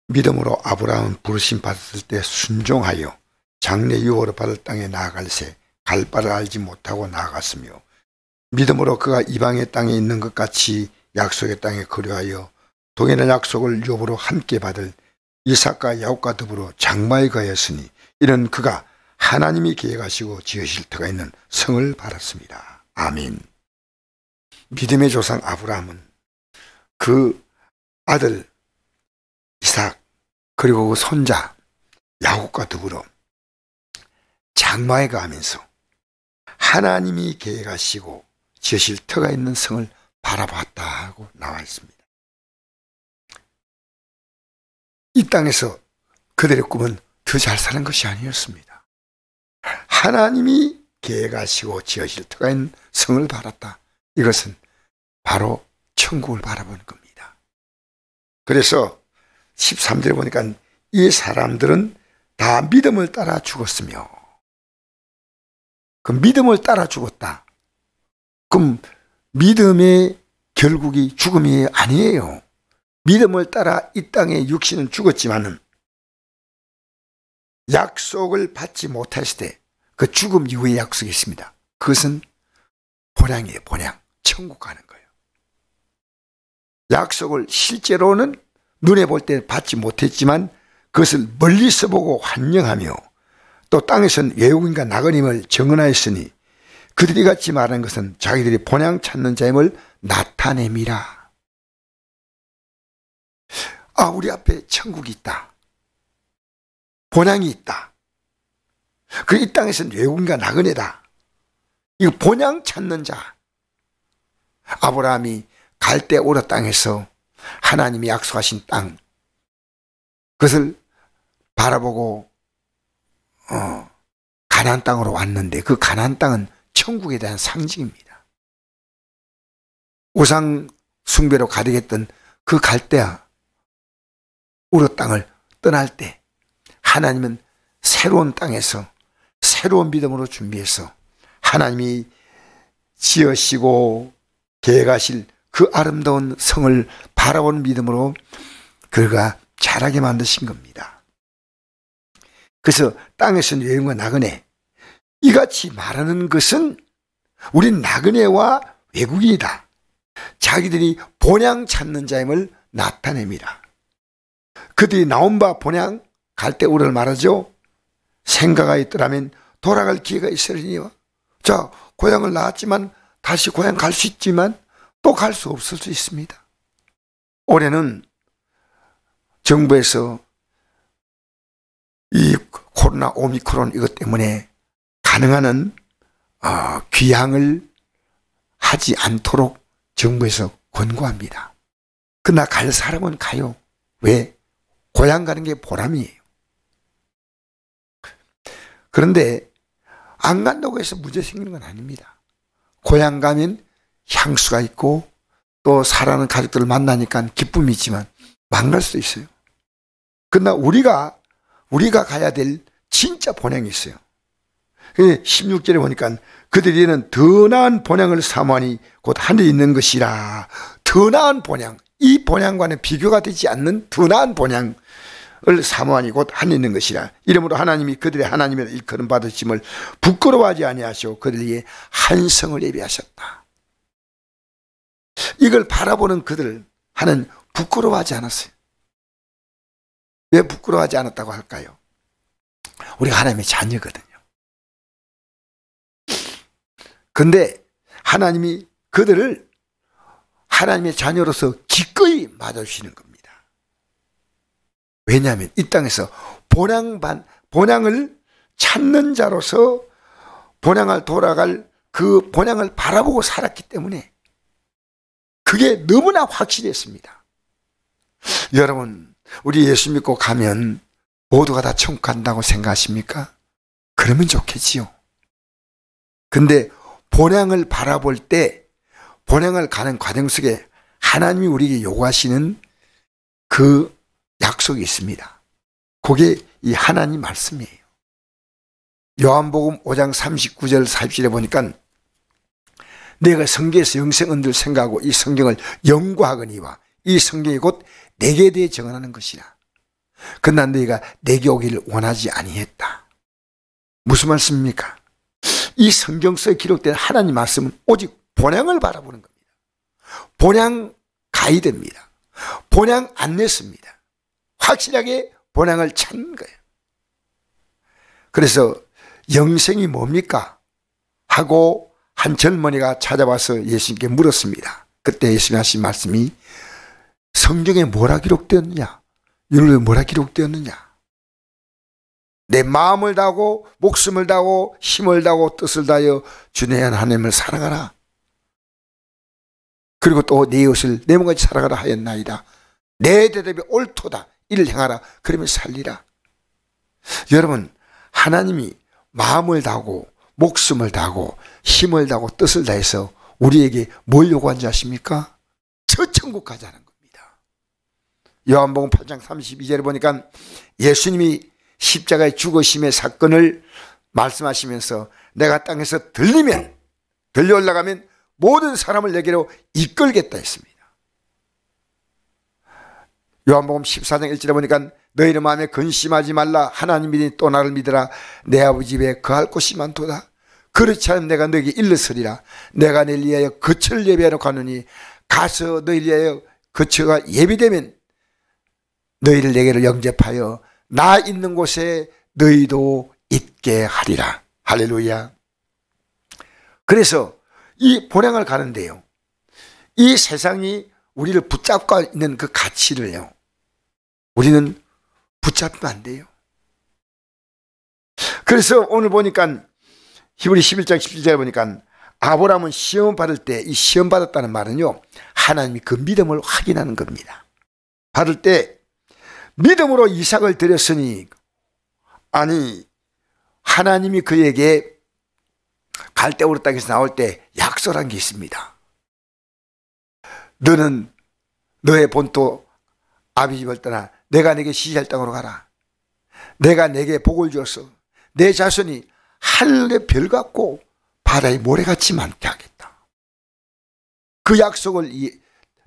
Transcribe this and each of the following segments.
믿음으로 아브라함은 부르심 받았을 때 순종하여 장래 유업으로 받을 땅에 나아갈새 갈 바를 알지 못하고 나아갔으며 믿음으로 그가 이방의 땅에 있는 것 같이 약속의 땅에 거류하여 동일한 약속을 유업으로 함께 받을 이삭과 야곱과 더불어 장마에 거하였으니 이는 그가 하나님이 계획하시고 지으실 터가 있는 성을 바랐습니다. 아멘. 믿음의 조상 아브라함은 그 아들 이삭 그리고 그 손자 야곱과 더불어 장마에 가면서 하나님이 계획하시고 지으실 터가 있는 성을 바라봤다고 나와 있습니다. 이 땅에서 그들의 꿈은 더 잘 사는 것이 아니었습니다. 하나님이 계획하시고 지으실 터가 있는 성을 바랐다. 이것은 바로 천국을 바라보는 겁니다. 그래서 13절에 보니까 이 사람들은 다 믿음을 따라 죽었으며, 그 믿음을 따라 죽었다. 그럼 믿음의 결국이 죽음이 아니에요. 믿음을 따라 이 땅에 육신은 죽었지만은 약속을 받지 못했을 때 그 죽음 이후의 약속이 있습니다. 그것은 본향이에요. 본향. 천국 가는 거예요. 약속을 실제로는 눈에 볼 때 받지 못했지만 그것을 멀리서 보고 환영하며 또 땅에서는 외국인과 나그님을 정언하였으니 그들이 같이 말하는 것은 자기들이 본향 찾는 자임을 나타냄이라. 아, 우리 앞에 천국이 있다. 본향이 있다. 그 이 땅에서는 외국인과 나그네다. 이거 본향 찾는 자. 아브라함이 갈대 오르 땅에서 하나님이 약속하신 땅, 그것을 바라보고 가나안 땅으로 왔는데 그 가나안 땅은 천국에 대한 상징입니다. 우상 숭배로 가득했던 그 갈대아 우르 땅을 떠날 때 하나님은 새로운 땅에서 새로운 믿음으로 준비해서 하나님이 지으시고 계획하실 그 아름다운 성을 바라보는 믿음으로 그가 자라게 만드신 겁니다. 그래서 땅에서는 외국인과 나그네, 이같이 말하는 것은 우린 나그네와 외국인이다. 자기들이 본향 찾는 자임을 나타냅니다. 그들이 나온 바 본향 갈대 우르를 말하죠. 생가가 있더라면 돌아갈 기회가 있으리니와. 자, 고향을 나왔지만 다시 고향 갈 수 있지만 또 갈 수 없을 수 있습니다. 올해는 정부에서 이 코로나 오미크론 이것 때문에 가능한 한 귀향을 하지 않도록 정부에서 권고합니다. 그러나 갈 사람은 가요. 왜? 고향 가는 게 보람이에요. 그런데 안 간다고 해서 문제 생기는 건 아닙니다. 고향 가면 향수가 있고 또 사랑하는 가족들을 만나니까 기쁨이 있지만 망갈 수도 있어요. 그러나 우리가 가야 될 진짜 본향이 있어요. 16절에 보니까 그들이는 더 나은 본향을 사모하니 곧 하늘에 있는 것이라. 더 나은 본향, 이 본향과는 비교가 되지 않는 더 나은 본향을 사모하니 곧 하늘에 있는 것이라. 이러므로 하나님이 그들의 하나님의 일컬음 받으심을 부끄러워하지 아니하시고 그들에게 한 성을 예비하셨다. 이걸 바라보는 그들 하는 부끄러워하지 않았어요. 왜 부끄러워하지 않았다고 할까요? 우리가 하나님의 자녀거든요. 근데 하나님이 그들을 하나님의 자녀로서 기꺼이 맞아주시는 겁니다. 왜냐하면 이 땅에서 본향을 찾는 자로서 본향을 돌아갈 그 본향을 바라보고 살았기 때문에 그게 너무나 확실했습니다. 여러분, 우리 예수 믿고 가면 모두가 다 천국 간다고 생각하십니까? 그러면 좋겠지요. 근데 본향을 바라볼 때 본향을 가는 과정 속에 하나님이 우리에게 요구하시는 그 약속이 있습니다. 그게 이 하나님 말씀이에요. 요한복음 5장 39절 40절에 보니까 내가 성경에서 영생 얻을 생각하고 이 성경을 연구하거니와 이 성경이 곧 내게 대해 정언하는 것이라. 그러나 너희가 내게 오기를 원하지 아니했다. 무슨 말씀입니까? 이 성경서에 기록된 하나님 말씀은 오직 본향을 바라보는 겁니다. 본향 가이드입니다. 본향 안내서입니다. 확실하게 본향을 찾는 거예요. 그래서 영생이 뭡니까? 하고 한 젊은이가 찾아와서 예수님께 물었습니다. 그때 예수님 하신 말씀이 성경에 뭐라 기록되었느냐? 율법에 뭐라 기록되었느냐? 내 마음을 다하고 목숨을 다하고 힘을 다하고 뜻을 다하여 주의 하나님을 사랑하라. 그리고 또 내 이웃을 내 몸같이 사랑하라 하였나이다. 내 대답이 옳도다. 이를 행하라. 그러면 살리라. 여러분, 하나님이 마음을 다하고 목숨을 다하고 힘을 다하고 뜻을 다해서 우리에게 뭘 요구한지 아십니까? 저 천국 가자는 겁니다. 요한복음 8장 32절에 보니까 예수님이 십자가의 죽으심의 사건을 말씀하시면서 내가 땅에서 들려 올라가면 모든 사람을 내게로 이끌겠다 했습니다. 요한복음 14장 1절에 보니까 너희는 마음에 근심하지 말라. 하나님 믿으니 또 나를 믿으라. 내 아버지 집에 거할 곳이 많도다. 그렇지 않으면 내가 너에게 일러서리라. 내가 너희를 위하여 거처를 예비하러 가느니 가서 너희를 위하여 거처가 예비되면 너희를 내게로 영접하여 나 있는 곳에 너희도 있게 하리라. 할렐루야. 그래서 이 본향을 가는데요, 이 세상이 우리를 붙잡고 있는 그 가치를요, 우리는 붙잡으면 안 돼요. 그래서 오늘 보니까 히브리 11장 17절에 보니까 아브라함은 시험 받을 때, 이 시험 받았다는 말은요, 하나님이 그 믿음을 확인하는 겁니다. 받을 때 믿음으로 이삭을 드렸으니, 아니 하나님이 그에게 갈대우르 땅에서 나올 때 약속한 게 있습니다. 너는 너의 본토 아비 집을 떠나 내가 내게 시할 땅으로 가라. 내가 내게 복을 주었어. 내 자손이 하늘의 별 같고 바다의 모래같이 많게 하겠다. 그 약속을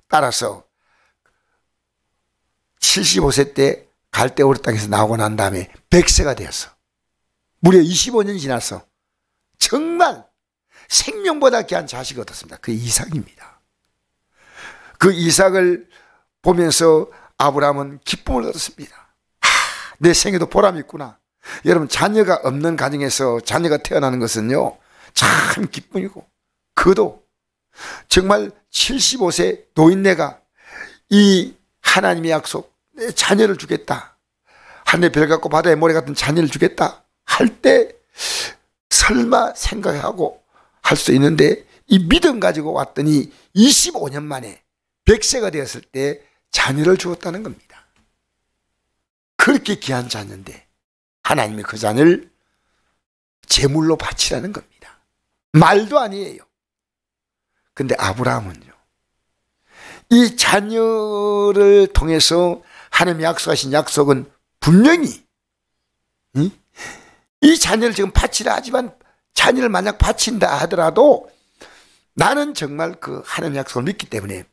따라서 75세 때 갈대우르 땅에서 나오고 난 다음에 100세가 되었어. 무려 25년이 지나서 정말 생명보다 귀한 자식을 얻었습니다. 그 이삭입니다. 그 이삭을 보면서 아브라함은 기쁨을 얻었습니다. 내 생에도 보람이 있구나. 여러분, 자녀가 없는 가정에서 자녀가 태어나는 것은요, 참 기쁨이고, 그도 정말 75세 노인네가 이 하나님의 약속, 내 자녀를 주겠다, 하늘의 별 같고 바다의 모래 같은 자녀를 주겠다 할 때 설마 생각하고 할 수 있는데, 이 믿음 가지고 왔더니 25년 만에 100세가 되었을 때 자녀를 주었다는 겁니다. 그렇게 귀한 자녀인데 하나님이 그 자녀를 제물로 바치라는 겁니다. 말도 아니에요. 근데 아브라함은요, 이 자녀를 통해서 하나님이 약속하신 약속은 분명히 이 자녀를 지금 바치라 하지만, 자녀를 만약 바친다 하더라도 나는 정말 그 하나님 약속을 믿기 때문에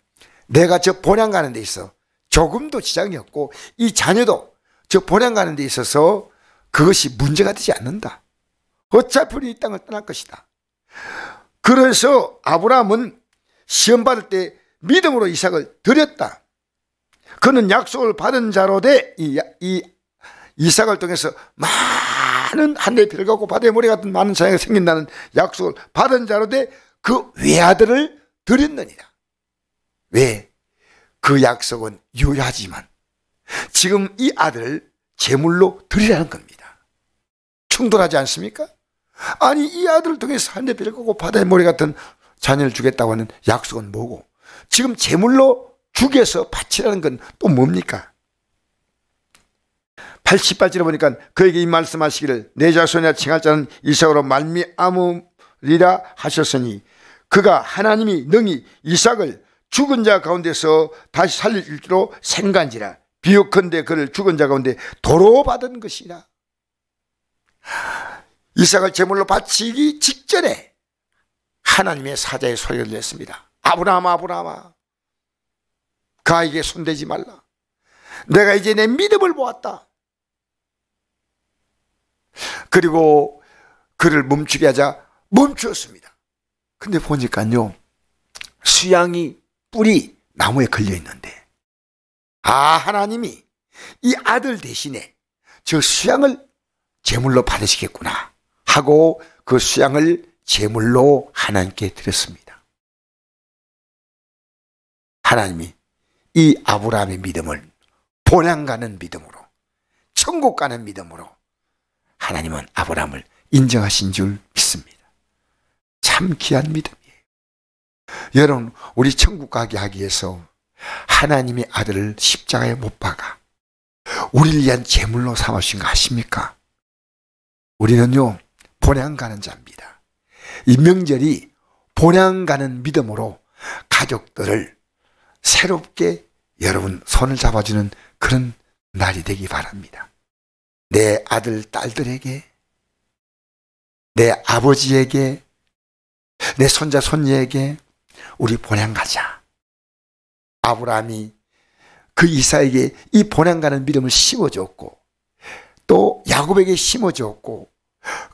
내가 저 본향 가는 데 있어 조금도 지장이 없고, 이 자녀도 저 본향 가는 데 있어서 그것이 문제가 되지 않는다. 어차피 우리 이 땅을 떠날 것이다. 그래서 아브라함은 시험 받을 때 믿음으로 이삭을 드렸다. 그는 약속을 받은 자로 돼 이 이삭을 통해서 많은 하늘의 별 같고 바다의 모래 같은 많은 자녀가 생긴다는 약속을 받은 자로 돼 그 외아들을 드렸느니라. 왜? 그 약속은 유효하지만 지금 이 아들을 제물로 드리라는 겁니다. 충돌하지 않습니까? 아니, 이 아들을 통해서 하늘의 별 같고 바다의 모래 같은 자녀를 주겠다고 하는 약속은 뭐고, 지금 제물로 죽여서 바치라는 건 또 뭡니까? 88절에 보니까 그에게 이 말씀하시기를 내 자손이라 칭할 자는 이삭으로 말미암으리라 하셨으니, 그가 하나님이 능히 이삭을 죽은 자 가운데서 다시 살릴 줄로 생간지라. 비옥컨대 그를 죽은 자 가운데 도로 받은 것이라. 이삭을 제물로 바치기 직전에 하나님의 사자의 소리를 냈습니다. 아브라함아, 아브라함아, 그 아이에게 손대지 말라. 내가 이제 내 믿음을 보았다. 그리고 그를 멈추게 하자 멈추었습니다. 근데 보니까요, 수양이 뿔이 나무에 걸려 있는데, 하나님이 이 아들 대신에 저 수양을 제물로 받으시겠구나 하고 그 수양을 제물로 하나님께 드렸습니다. 하나님이 이 아브라함의 믿음을 본향 가는 믿음으로, 천국 가는 믿음으로 하나님은 아브라함을 인정하신 줄 믿습니다. 참 귀한 믿음이에요. 여러분, 우리 천국 가게 하기 위해서 하나님의 아들을 십자가에 못 박아 우리를 위한 제물로 삼으신 거 아십니까? 우리는요, 본향 가는 자입니다. 이 명절이 본향 가는 믿음으로 가족들을 새롭게 여러분 손을 잡아주는 그런 날이 되기 바랍니다. 내 아들, 딸들에게, 내 아버지에게, 내 손자, 손녀에게 우리 본향 가자. 아브라함이 그 이삭에게 이 본향 가는 믿음을 심어줬고, 또 야곱에게 심어줬고,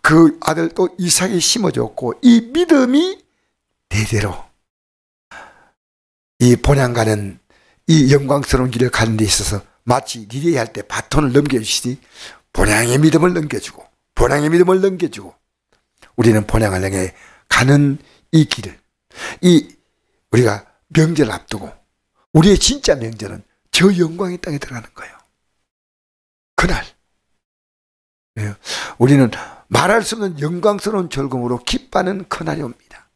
그 아들 또 이삭에게 심어줬고, 이 믿음이 대대로 이 본향 가는 이 영광스러운 길을 가는 데 있어서 마치 리레이 할 때 바톤을 넘겨주시니 본향의 믿음을 넘겨주고, 본향의 믿음을 넘겨주고, 우리는 본향을 향해 가는 이 길을, 이 우리가 명절을 앞두고, 우리의 진짜 명절은 저 영광의 땅에 들어가는 거예요. 그날 우리는 말할 수 없는 영광스러운 즐거움으로 기뻐하는 그날이 옵니다.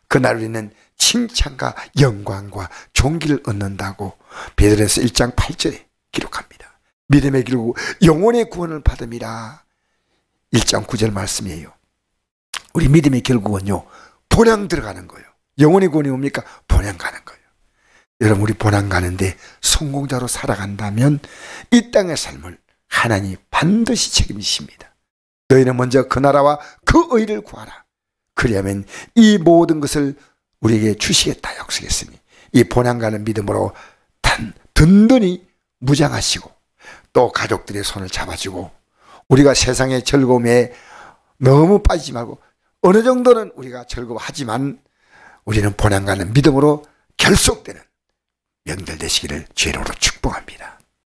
그날 우리는 칭찬과 영광과 존귀를 얻는다고 베드로전서 1장 8절에 기록합니다. 믿음의 길고 영혼의 구원을 받음이라 1장 9절 말씀이에요. 우리 믿음의 결국은요, 본향 들어가는 거예요. 영혼의 구원이 뭡니까? 본향 가는 거예요. 여러분, 우리 본향 가는데 성공자로 살아간다면 이 땅의 삶을 하나님이 반드시 책임지십니다. 너희는 먼저 그 나라와 그 의를 구하라. 그리하면 이 모든 것을 우리에게 주시겠다 약속했으니, 이 본향 가는 믿음으로 든든히 무장하시고, 또 가족들의 손을 잡아주고, 우리가 세상의 즐거움에 너무 빠지지 말고, 어느 정도는 우리가 즐거워하지만 우리는 본향 가는 믿음으로 결속되는 명절 되시기를 주의 이름으로 축복합니다.